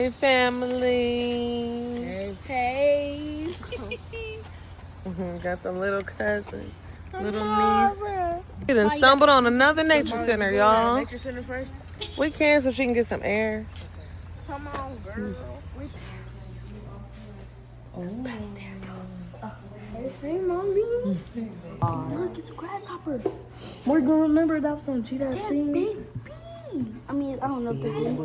Hey, family. Hey. Hey. Got the little cousin, little niece. We done stumbled on another nature center, y'all. Nature center first? We can so she can get some air. Come on, girl. It's back Hey, mommy. Look, it's a grasshopper. We're gonna remember that was on Cheetah thing. Big bee. I mean, I don't know if this is.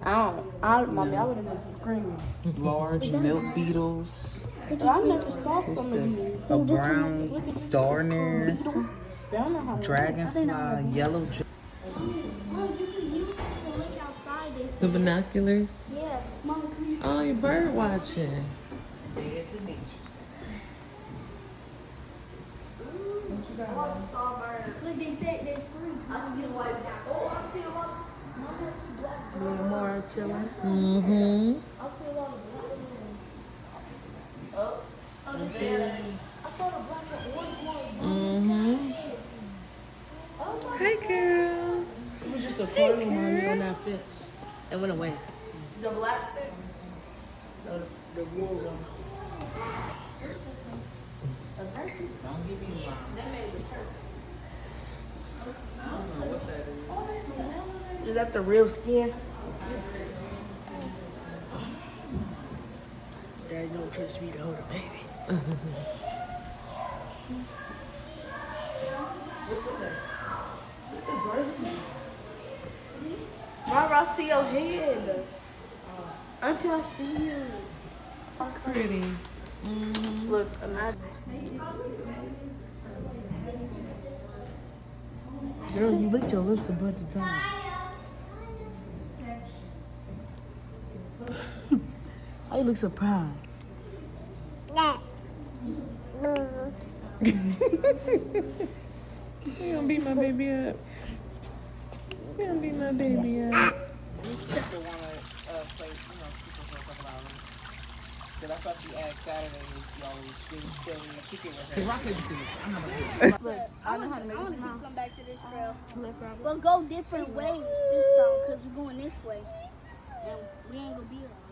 Mommy, I would have been screaming. Large milk beetles. I never saw some of these. A brown darner, dragonfly, yellow. The binoculars. Yeah, Mama, Oh, you bird watching. They at the nature Look, they said they're free. I see a lot. Oh, I see a lot. Mama, I see black birds. Little more chilling. Mm-hmm. I see a lot of black ones. I saw the black and orange ones. Mm-hmm. Oh my Hey, girl. It was just a corner mommy on that fence. It went away. The black things. The wool one. A turkey? Don't give me wrong. That made a turkey. I don't know what that is. Is that the real skin? Daddy don't trust me to hold a baby. Mama, I see your head. Auntie, I see you. Pretty. Mm-hmm. Look, imagine. Girl, you licked your lips a bunch of times. Why you look so proud? You gonna beat my baby up. You gonna beat my baby up. You used to want to play, people for a couple hours. Cause I thought you asked Saturday if y'all was still kicking with her. Rock paper scissors. I'm not gonna do it. Look, I know how to make it. Come back to this trail. We'll go different ways this time because we're going this way. And we ain't gonna be around.